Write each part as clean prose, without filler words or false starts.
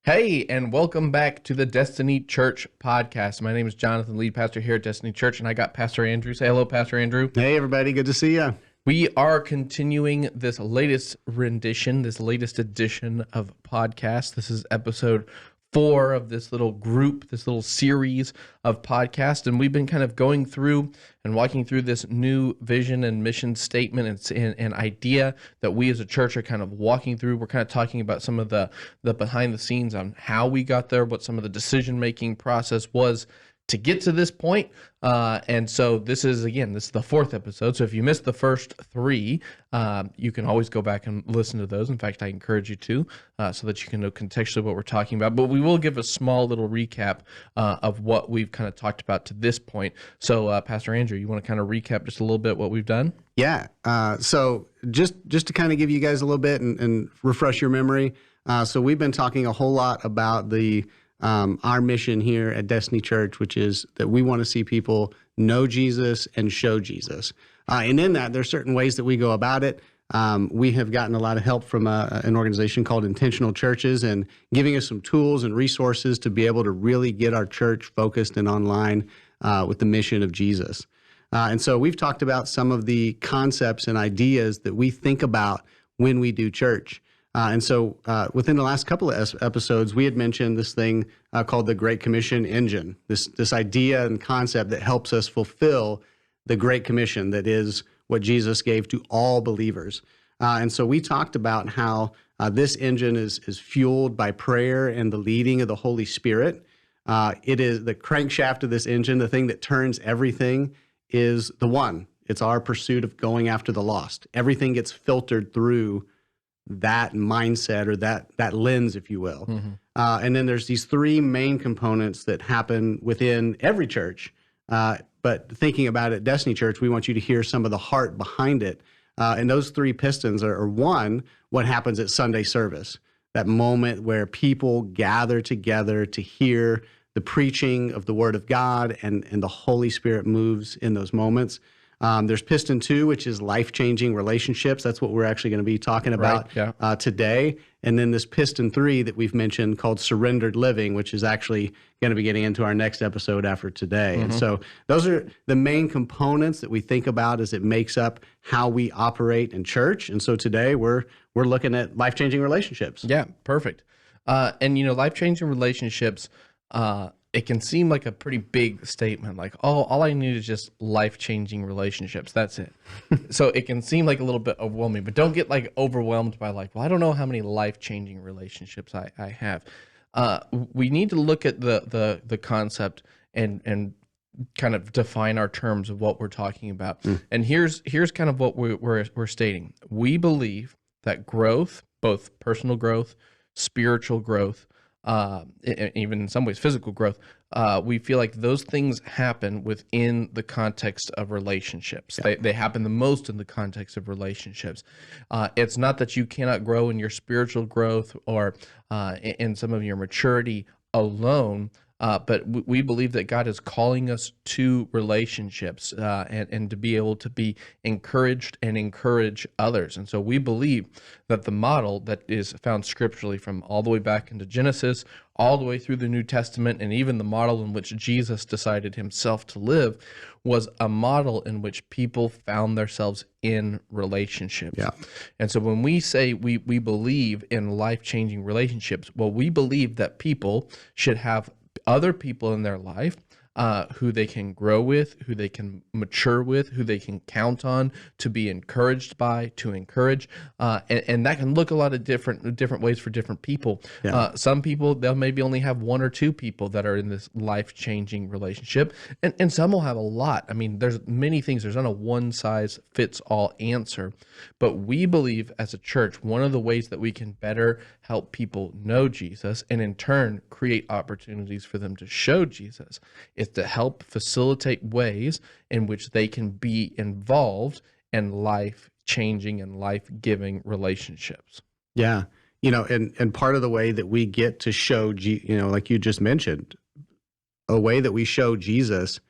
Hey, and welcome back to the Destiny Church podcast. My name is Jonathan, lead pastor here at Destiny Church, and I got Pastor Andrew. Say hello, Pastor Andrew. Hey, everybody. Good to see you. We are continuing this latest rendition, this latest edition of podcast. This is episode 4 of this little group, this little series of podcasts, and we've been kind of going through and walking through this new vision and mission statement and idea that we as a church are kind of walking through. We're kind of talking about some of the behind the scenes on how we got there, what some of the decision-making process was to get to this point. And so this is the 4th episode. So if you missed the first 3, you can always go back and listen to those. In fact, I encourage you to, so that you can know contextually what we're talking about. But we will give a small little recap of what we've kind of talked about to this point. So Pastor Andrew, you want to kind of recap just a little bit what we've done? Yeah. So just to kind of give you guys a little bit and refresh your memory. So we've been talking a whole lot about our mission here at Destiny Church, which is that we want to see people know Jesus and show Jesus. And in that, there's certain ways that we go about it. We have gotten a lot of help from an organization called Intentional Churches and giving us some tools and resources to be able to really get our church focused and online with the mission of Jesus. And so we've talked about some of the concepts and ideas that we think about when we do church. And so within the last couple of episodes, we had mentioned this thing called the Great Commission engine, this idea and concept that helps us fulfill the Great Commission that is what Jesus gave to all believers. And so we talked about how this engine is fueled by prayer and the leading of the Holy Spirit. It is the crankshaft of this engine, the thing that turns everything is the one. It's our pursuit of going after the lost. Everything gets filtered through that mindset or that lens, if you will. Mm-hmm. And then there's these 3 main components that happen within every church. But thinking about it, Destiny Church, we want you to hear some of the heart behind it. And those 3 pistons are 1, what happens at Sunday service, that moment where people gather together to hear the preaching of the Word of God and the Holy Spirit moves in those moments. There's piston 2, which is life-changing relationships. That's what we're actually going to be talking about today. And then this piston 3 that we've mentioned called surrendered living, which is actually going to be getting into our next episode after today. Mm-hmm. And so those are the main components that we think about as it makes up how we operate in church. And so today we're looking at life-changing relationships. Yeah, perfect. And life-changing relationships, it can seem like a pretty big statement, like, oh, all I need is just life-changing relationships. That's it. So it can seem like a little bit overwhelming, but don't get like overwhelmed by like, well, I don't know how many life-changing relationships I have. We need to look at the concept and kind of define our terms of what we're talking about. And here's kind of what we're stating. We believe that growth, both personal growth, spiritual growth, even in some ways physical growth, we feel like those things happen within the context of relationships. Yeah. They happen the most in the context of relationships. It's not that you cannot grow in your spiritual growth or in some of your maturity alone, but we believe that God is calling us to relationships and to be able to be encouraged and encourage others. And so we believe that the model that is found scripturally from all the way back into Genesis, all the way through the New Testament, and even the model in which Jesus decided himself to live was a model in which people found themselves in relationships. Yeah. And so when we say we believe in life-changing relationships, well, we believe that people should have other people in their life who they can grow with, who they can mature with, who they can count on to be encouraged by, to encourage, and that can look a lot of different ways for different people. Yeah. Some people, they'll maybe only have 1 or 2 people that are in this life-changing relationship, and some will have a lot. I mean, there's many things. There's not a one-size-fits-all answer, but we believe as a church, one of the ways that we can better help people know Jesus and in turn create opportunities for them to show Jesus is to help facilitate ways in which they can be involved in life-changing and life-giving relationships. Yeah. And part of the way that we get to show, like you just mentioned, a way that we show Jesus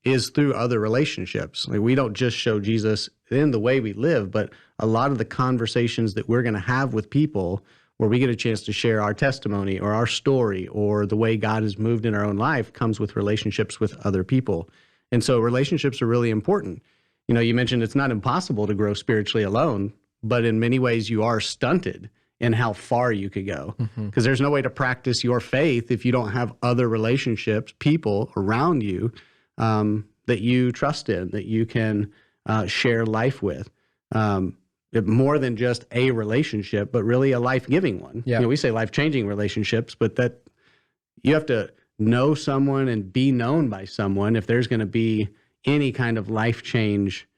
is through other relationships. Like, we don't just show Jesus in the way we live, but a lot of the conversations that we're going to have with people where we get a chance to share our testimony or our story or the way God has moved in our own life comes with relationships with other people. And so relationships are really important. You know, you mentioned it's not impossible to grow spiritually alone, but in many ways you are stunted in how far you could go, because there's no way to practice your faith if you don't have other relationships, people around you that you trust in, that you can share life with. More than just a relationship, but really a life-giving one. Yeah. You know, we say life-changing relationships, but that you have to know someone and be known by someone if there's going to be any kind of life change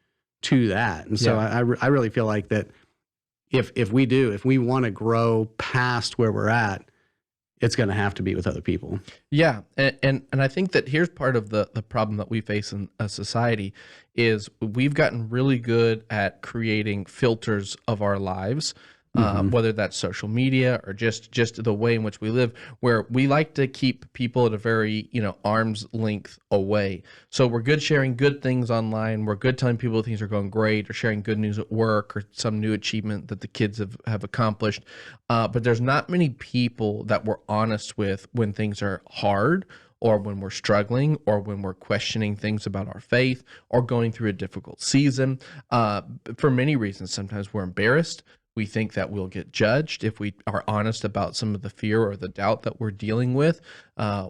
to that. And so I really feel like that if we want to grow past where we're at, it's going to have to be with other people. Yeah, and I think that here's part of the problem that we face in a society is we've gotten really good at creating filters of our lives, whether that's social media or just the way in which we live, where we like to keep people at a very, arm's length away. So we're good sharing good things online. We're good telling people things are going great, or sharing good news at work, or some new achievement that the kids have accomplished. But there's not many people that we're honest with when things are hard, or when we're struggling, or when we're questioning things about our faith, or going through a difficult season. For many reasons, sometimes we're embarrassed. We think that we'll get judged if we are honest about some of the fear or the doubt that we're dealing with.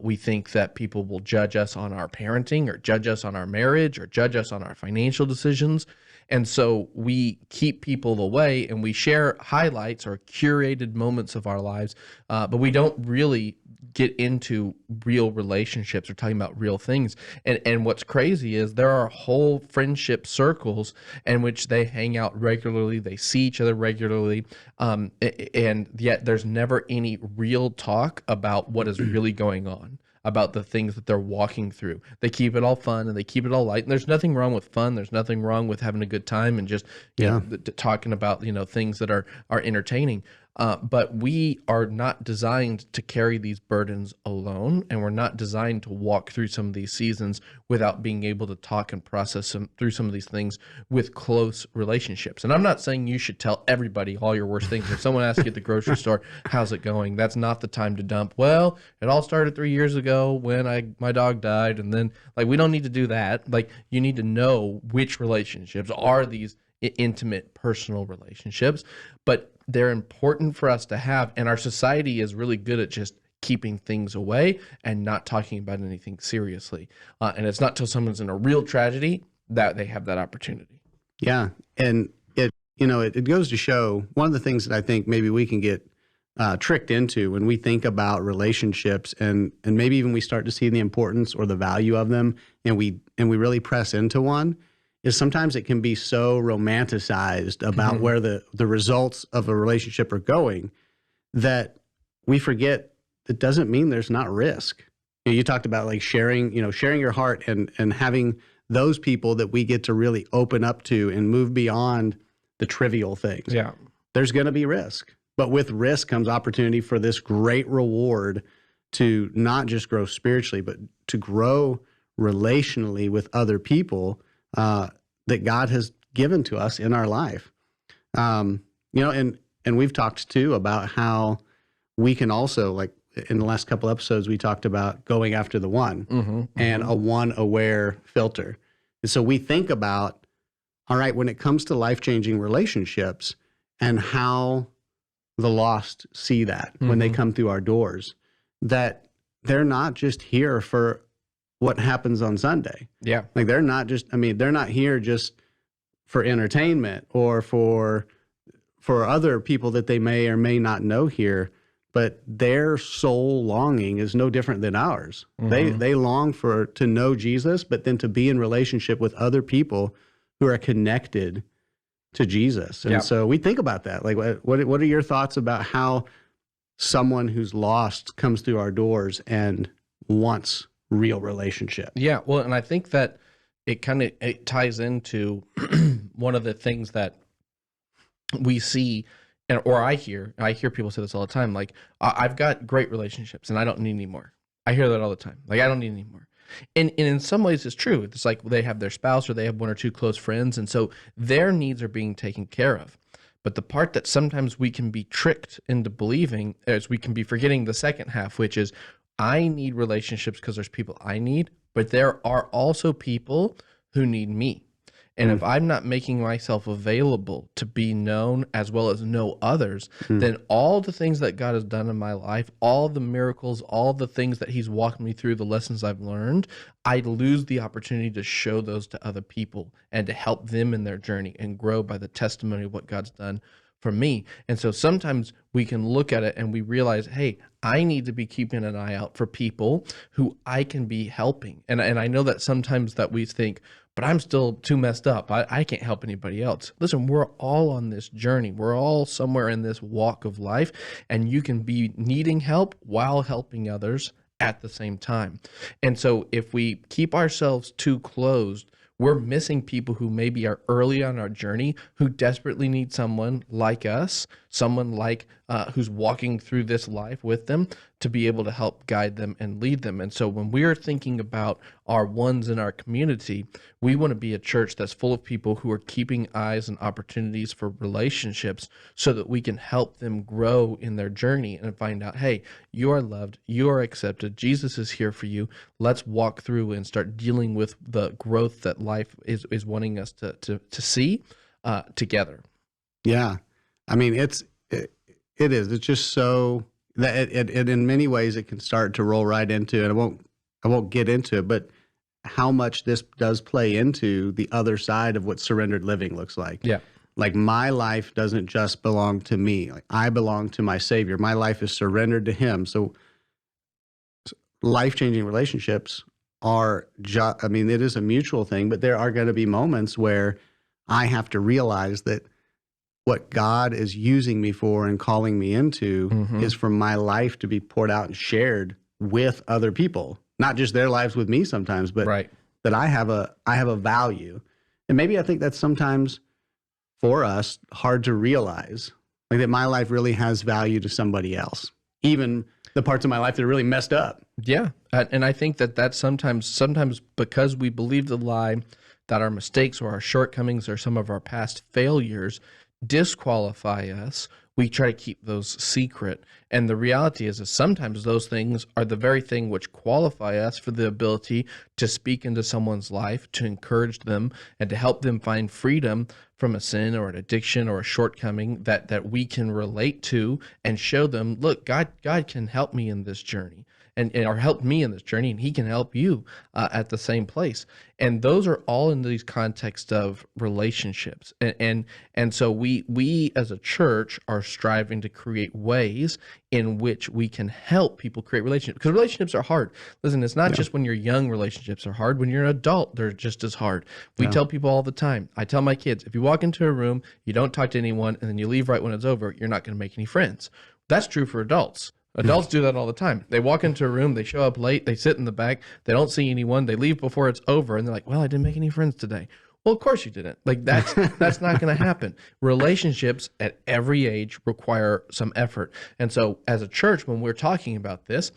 We think that people will judge us on our parenting, or judge us on our marriage, or judge us on our financial decisions. And so we keep people away, and we share highlights or curated moments of our lives, but we don't really get into real relationships or talking about real things. And what's crazy is there are whole friendship circles in which they hang out regularly, they see each other regularly, and yet there's never any real talk about what is really going on, about the things that they're walking through. They keep it all fun and they keep it all light. And there's nothing wrong with fun. There's nothing wrong with having a good time and just talking about things that are entertaining. But we are not designed to carry these burdens alone, and we're not designed to walk through some of these seasons without being able to talk and process through some of these things with close relationships. And I'm not saying you should tell everybody all your worst things. If someone asks you at the grocery store, how's it going? That's not the time to dump. Well, it all started 3 years ago when my dog died. And then we don't need to do that. You need to know which relationships are these intimate, personal relationships, but they're important for us to have. And our society is really good at just keeping things away and not talking about anything seriously. And it's not till someone's in a real tragedy that they have that opportunity. Yeah. And it goes to show one of the things that I think maybe we can get tricked into when we think about relationships, and maybe even we start to see the importance or the value of them, and we really press into one, is sometimes it can be so romanticized about where the results of a relationship are going that we forget it doesn't mean there's not risk. You talked about sharing your heart and having those people that we get to really open up to and move beyond the trivial things. Yeah. There's going to be risk, but with risk comes opportunity for this great reward to not just grow spiritually, but to grow relationally with other people that God has given to us in our life. And we've talked too about how we can also, in the last couple episodes, we talked about going after the one and a one aware filter. And so we think about, all right, when it comes to life-changing relationships and how the lost see that when they come through our doors, that they're not just here for what happens on Sunday. Yeah. They're not here just for entertainment or for other people that they may or may not know here, but their soul longing is no different than ours. They long to know Jesus, but then to be in relationship with other people who are connected to Jesus. And so we think about that. What are your thoughts about how someone who's lost comes through our doors and wants real relationship? Yeah, well, and I think that it ties into one of the things that we see, or I hear people say this all the time, I've got great relationships and I don't need any more. I hear that all the time. I don't need any more. And in some ways it's true. It's they have their spouse or they have one or two close friends, and so their needs are being taken care of. But the part that sometimes we can be tricked into believing is we can be forgetting the second half, which is I need relationships because there's people I need, but there are also people who need me. And if I'm not making myself available to be known as well as know others, then all the things that God has done in my life, all the miracles, all the things that he's walked me through, the lessons I've learned, I lose the opportunity to show those to other people and to help them in their journey and grow by the testimony of what God's done for me. And so sometimes we can look at it and we realize, hey, I need to be keeping an eye out for people who I can be helping. And I know that sometimes that we think, but I'm still too messed up. I can't help anybody else. Listen, we're all on this journey. We're all somewhere in this walk of life, and you can be needing help while helping others at the same time. And so if we keep ourselves too closed, we're missing people who maybe are early on our journey who desperately need someone like us, someone like who's walking through this life with them to be able to help guide them and lead them. And so when we are thinking about our ones in our community, we want to be a church that's full of people who are keeping eyes and opportunities for relationships so that we can help them grow in their journey and find out, hey, you are loved, you are accepted, Jesus is here for you. Let's walk through and start dealing with the growth that life is wanting us to see together. Yeah. I mean, it is. It's just so that it in many ways it can start to roll right into, and I won't get into it, but how much this does play into the other side of what surrendered living looks like. Yeah. Like my life doesn't just belong to me. Like I belong to my Savior. My life is surrendered to him. So life-changing relationships are I mean, it is a mutual thing, but there are going to be moments where I have to realize that what God is using me for and calling me into is for my life to be poured out and shared with other people, not just their lives with me sometimes, but that I have a value. And maybe I think that's sometimes for us hard to realize, like that my life really has value to somebody else, even the parts of my life that are really messed up. Yeah. And I think that sometimes because we believe the lie that our mistakes or our shortcomings or some of our past failures disqualify us, we try to keep those secret. And the reality is sometimes those things are the very thing which qualify us for the ability to speak into someone's life, to encourage them, and to help them find freedom from a sin or an addiction or a shortcoming that we can relate to and show them, look, God can help me in this journey. And or help me in this journey, and he can help you at the same place. And those are all in these contexts of relationships. And so we as a church are striving to create ways in which we can help people create relationships, because relationships are hard. Listen, it's not just when you're young, relationships are hard. When you're an adult, they're just as hard. We tell people all the time. I tell my kids, if you walk into a room, you don't talk to anyone, and then you leave right when it's over, you're not going to make any friends. That's true for adults. Adults do that all the time. They walk into a room, they show up late, they sit in the back, they don't see anyone, they leave before it's over, and they're like, well, I didn't make any friends today. Well, of course you didn't. Like that's not going to happen. Relationships at every age require some effort. And so as a church, when we're talking about this,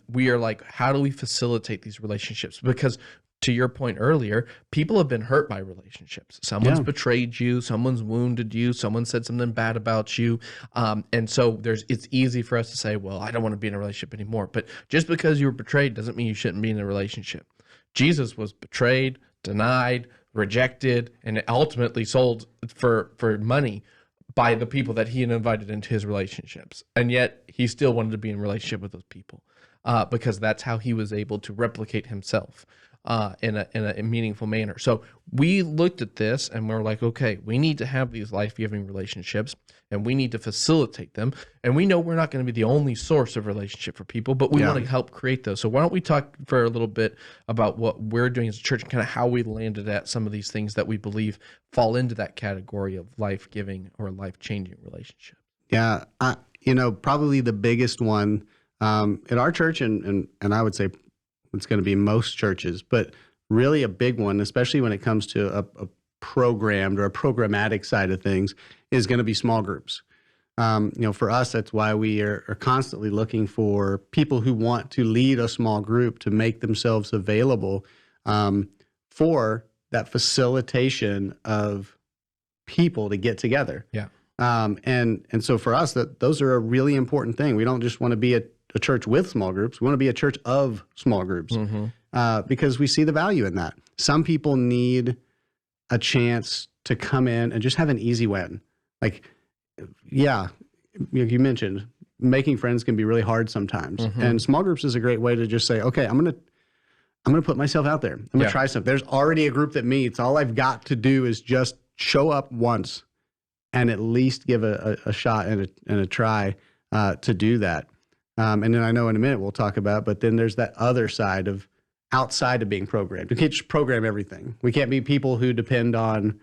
we are like, how do we facilitate these relationships? Because to your point earlier, people have been hurt by relationships. Someone's betrayed you, someone's wounded you, someone said something bad about you. And so it's easy for us to say, well, I don't want to be in a relationship anymore. But just because you were betrayed doesn't mean you shouldn't be in a relationship. Jesus was betrayed, denied, rejected, and ultimately sold for money by the people that he had invited into his relationships. And yet he still wanted to be in a relationship with those people because that's how he was able to replicate himself in a meaningful manner. So we looked at this and we're like, okay, we need to have these life-giving relationships and we need to facilitate them. And we know we're not going to be the only source of relationship for people, but we want to help create those. So why don't we talk for a little bit about what we're doing as a church and kind of how we landed at some of these things that we believe fall into that category of life-giving or life-changing relationship. Yeah. Probably the biggest one at our church, and I would say it's going to be most churches, but really a big one, especially when it comes to a programmed or a programmatic side of things, is going to be small groups. For us, that's why we are constantly looking for people who want to lead a small group to make themselves available for that facilitation of people to get together. Yeah. And so for us, those are a really important thing. We don't just want to be a church with small groups. We want to be a church of small groups because we see the value in that. Some people need a chance to come in and just have an easy win. Like, yeah, you mentioned making friends can be really hard sometimes. And small groups is a great way to just say, okay, I'm going to put myself out there. I'm going to try something. There's already a group that meets. All I've got to do is just show up once and at least give a shot and a try to do that. And then I know in a minute we'll talk about, but then there's that other side of outside of being programmed. We can't just program everything. We can't be people who depend on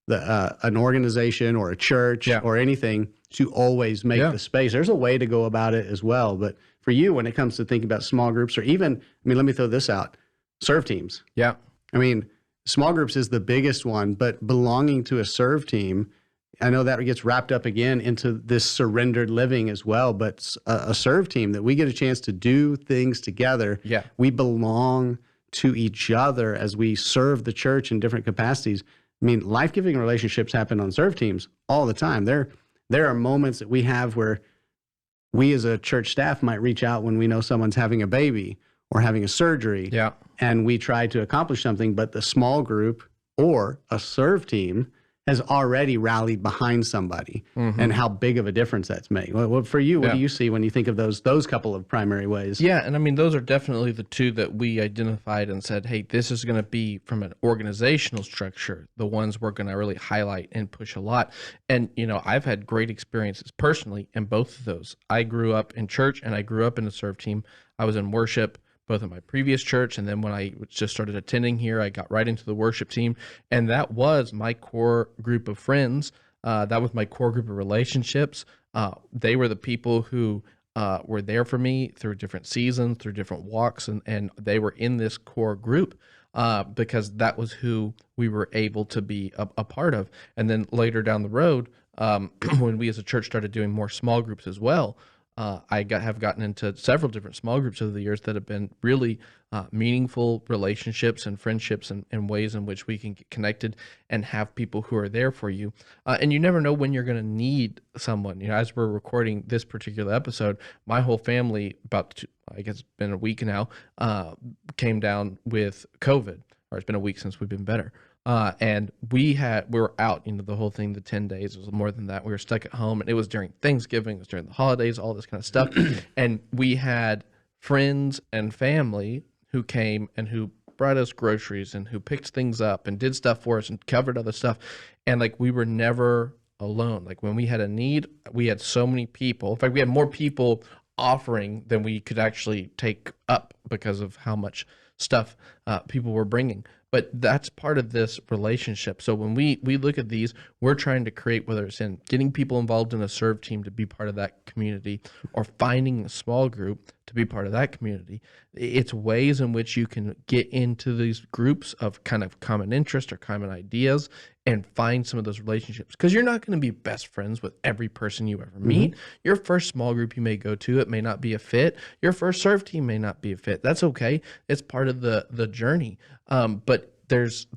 an organization or a church or anything to always make the space. There's a way to go about it as well. But for you, when it comes to thinking about small groups, or even, let me throw this out, serve teams. Yeah. Small groups is the biggest one, but belonging to a serve team, I know that gets wrapped up again into this surrendered living as well, but a serve team that we get a chance to do things together. Yeah. We belong to each other as we serve the church in different capacities. Life-giving relationships happen on serve teams all the time. There are moments that we have where we as a church staff might reach out when we know someone's having a baby or having a surgery. Yeah. And we try to accomplish something, but the small group or a serve team has already rallied behind somebody, and how big of a difference that's made. Well, for you, what do you see when you think of those couple of primary ways? Yeah, and those are definitely the two that we identified and said, hey, this is going to be from an organizational structure, the ones we're going to really highlight and push a lot. And, I've had great experiences personally in both of those. I grew up in church and I grew up in a serve team. I was in worship both in my previous church, and then when I just started attending here, I got right into the worship team, and that was my core group of friends. That was my core group of relationships. They were the people who were there for me through different seasons, through different walks, and they were in this core group because that was who we were able to be a part of. And then later down the road, when we as a church started doing more small groups as well, I have gotten into several different small groups over the years that have been really meaningful relationships and friendships and ways in which we can get connected and have people who are there for you. And you never know when you're going to need someone. As we're recording this particular episode, my whole family, I guess it's been a week now, came down with COVID, or it's been a week since we've been better. And we were out, the whole thing, the 10 days, it was more than that. We were stuck at home, and it was during Thanksgiving, it was during the holidays, all this kind of stuff. And we had friends and family who came and who brought us groceries and who picked things up and did stuff for us and covered other stuff. And we were never alone. When we had a need, we had so many people. In fact, we had more people offering than we could actually take up because of how much stuff people were bringing. But that's part of this relationship. So when we look at these, we're trying to create, whether it's in getting people involved in a serve team to be part of that community, or finding a small group to be part of that community. It's ways in which you can get into these groups of kind of common interest or common ideas and find some of those relationships. Because you're not going to be best friends with every person you ever meet. Your first small group you may go to, it may not be a fit. Your first serve team may not be a fit. That's okay. It's part of the journey. But there's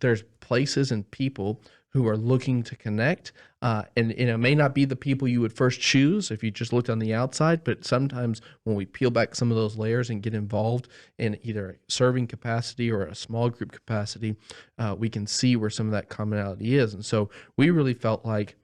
places and people who are looking to connect, and it may not be the people you would first choose if you just looked on the outside, but sometimes when we peel back some of those layers and get involved in either a serving capacity or a small group capacity, we can see where some of that commonality is. And so we really felt like,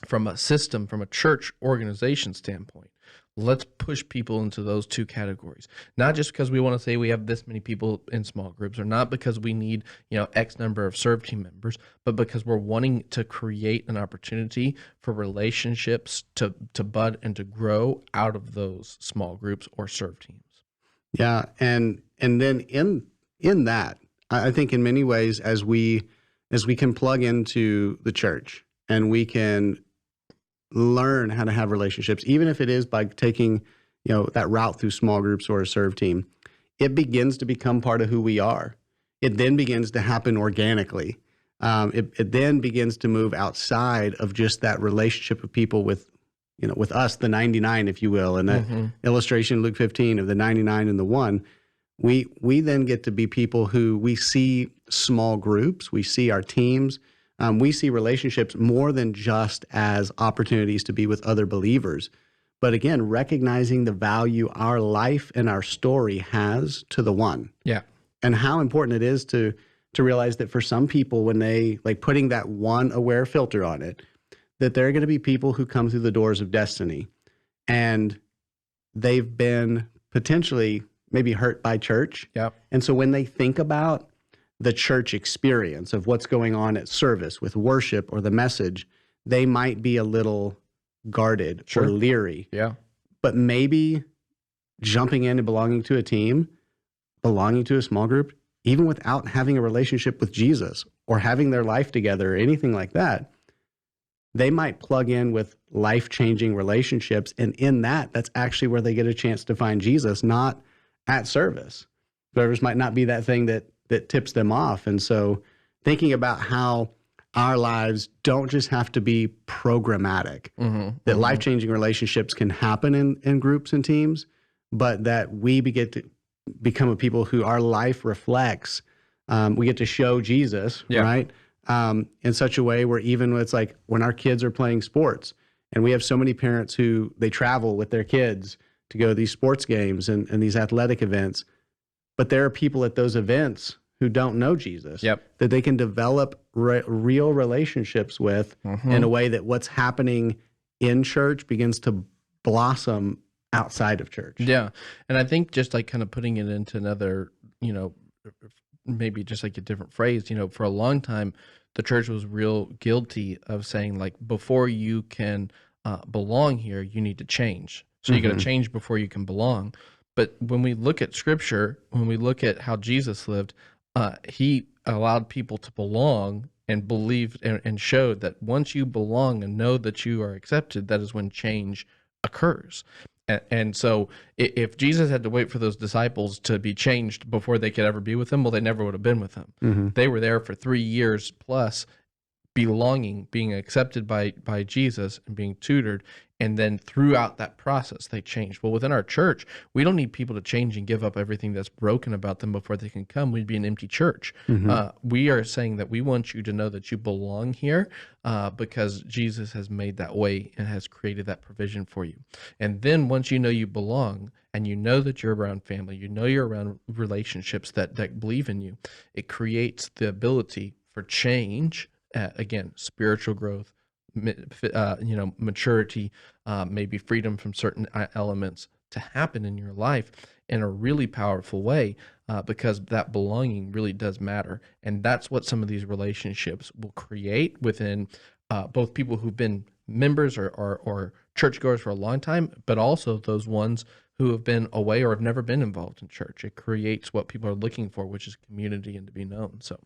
from a system, from a church organization standpoint, let's push people into those two categories. Not just because we want to say we have this many people in small groups, or not because we need, X number of serve team members, but because we're wanting to create an opportunity for relationships to bud and to grow out of those small groups or serve teams. Yeah, and then in that, I think in many ways, as we can plug into the church and we can learn how to have relationships, even if it is by taking, that route through small groups or a serve team, it begins to become part of who we are. It then begins to happen organically. It then begins to move outside of just that relationship of people with us, the 99, if you will, and that illustration, Luke 15, of the 99 and the 1. We then get to be people who we see small groups, we see our teams, we see relationships more than just as opportunities to be with other believers, but again, recognizing the value our life and our story has to the one. Yeah. And how important it is to realize that for some people, when they like putting that one aware filter on it, that there are going to be people who come through the doors of destiny and they've been potentially maybe hurt by church. Yeah. And so when they think about the church experience of what's going on at service with worship or the message, they might be a little guarded or leery. Yeah. But maybe jumping in and belonging to a team, belonging to a small group, even without having a relationship with Jesus or having their life together or anything like that, they might plug in with life-changing relationships. And in that, that's actually where they get a chance to find Jesus, not at service. Service might not be that thing that tips them off. And so thinking about how our lives don't just have to be programmatic, that life-changing relationships can happen in groups and teams, but that we get to become a people who our life reflects. We get to show Jesus, right? In such a way where even when it's like when our kids are playing sports, and we have so many parents who they travel with their kids to go to these sports games and these athletic events, but there are people at those events who don't know Jesus, that they can develop real relationships with in a way that what's happening in church begins to blossom outside of church. Yeah. And I think just like kind of putting it into another, maybe just like a different phrase, for a long time, the church was real guilty of saying like, before you can belong here, you need to change. So you got to change before you can belong. But when we look at scripture, when we look at how Jesus lived, he allowed people to belong and believe and showed that once you belong and know that you are accepted, that is when change occurs. And so if Jesus had to wait for those disciples to be changed before they could ever be with him, well, they never would have been with him. They were there for 3 years plus, belonging, being accepted by Jesus and being tutored. And then throughout that process, they changed. Well, within our church, we don't need people to change and give up everything that's broken about them before they can come. We'd be an empty church. We are saying that we want you to know that you belong here because Jesus has made that way and has created that provision for you. And then once you know you belong and you know that you're around family, you know you're around relationships that believe in you, it creates the ability for change. Again, spiritual growth, maturity, maybe freedom from certain elements to happen in your life in a really powerful way because that belonging really does matter. And that's what some of these relationships will create within both people who've been members or churchgoers for a long time, but also those ones who have been away or have never been involved in church. It creates what people are looking for, which is community and to be known. So,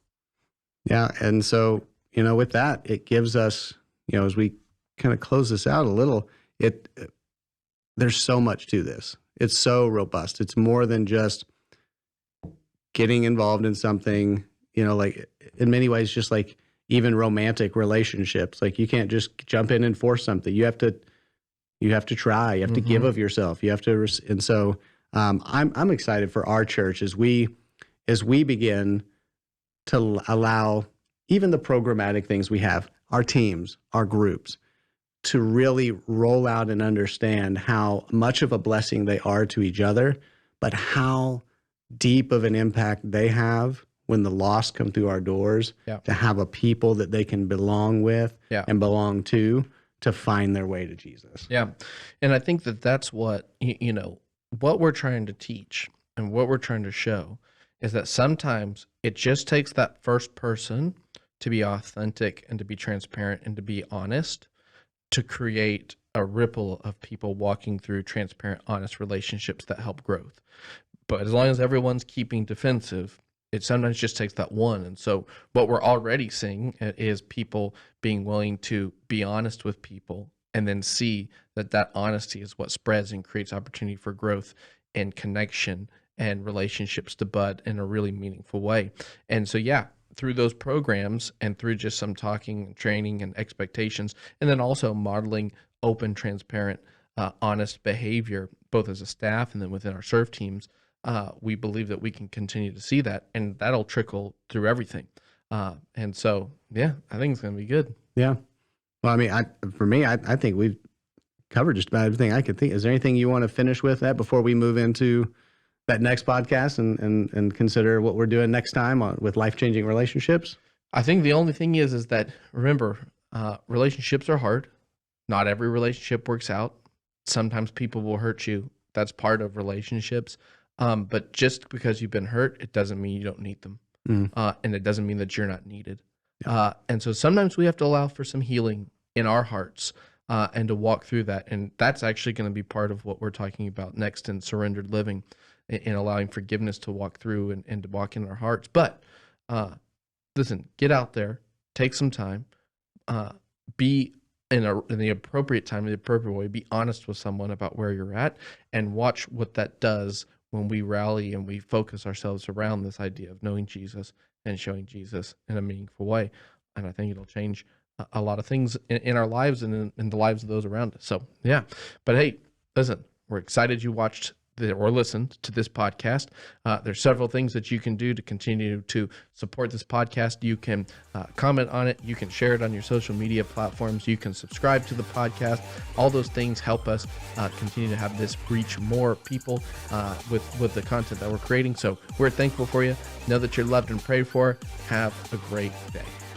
yeah. And so, with that, it gives us, as we kind of close this out a little, there's so much to this. It's so robust. It's more than just getting involved in something, like in many ways, just like even romantic relationships. Like you can't just jump in and force something. You have to try, you have to give of yourself. You have to, and so I'm excited for our church as we begin to allow even the programmatic things we have, our teams, our groups, to really roll out and understand how much of a blessing they are to each other, but how deep of an impact they have when the lost come through our doors, to have a people that they can belong with and belong to find their way to Jesus. Yeah. And I think that's what, what we're trying to teach and what we're trying to show is that sometimes it just takes that first person to be authentic and to be transparent and to be honest to create a ripple of people walking through transparent, honest relationships that help growth. But as long as everyone's keeping defensive, it sometimes just takes that one. And so what we're already seeing is people being willing to be honest with people and then see that honesty is what spreads and creates opportunity for growth and connection and relationships to bud in a really meaningful way. And so, through those programs and through just some talking and training and expectations, and then also modeling open, transparent, honest behavior, both as a staff and then within our serve teams, we believe that we can continue to see that, and that'll trickle through everything. And so, yeah, I think it's going to be good. Yeah. Well, I mean, for me, I think we've covered just about everything I could think. Is there anything you want to finish with that before we move into that next podcast and consider what we're doing next time with life-changing relationships? I think the only thing is that, remember, relationships are hard. Not every relationship works out. Sometimes people will hurt you. That's part of relationships. But just because you've been hurt, it doesn't mean you don't need them. And it doesn't mean that you're not needed. Yeah. And so sometimes we have to allow for some healing in our hearts and to walk through that. And that's actually going to be part of what we're talking about next in surrendered living, in allowing forgiveness to walk through and to walk in our hearts. But listen, get out there, take some time, be in the appropriate time, in the appropriate way, be honest with someone about where you're at, and watch what that does when we rally and we focus ourselves around this idea of knowing Jesus and showing Jesus in a meaningful way. And I think it'll change a lot of things in our lives and in the lives of those around us. So, yeah. But hey, listen, we're excited you watched or listened to this podcast. There's several things that you can do to continue to support this podcast. You can comment on it. You can share it on your social media platforms. You can subscribe to the podcast. All those things help us continue to have this reach more people with the content that we're creating. So we're thankful for you. Know that you're loved and prayed for. Have a great day.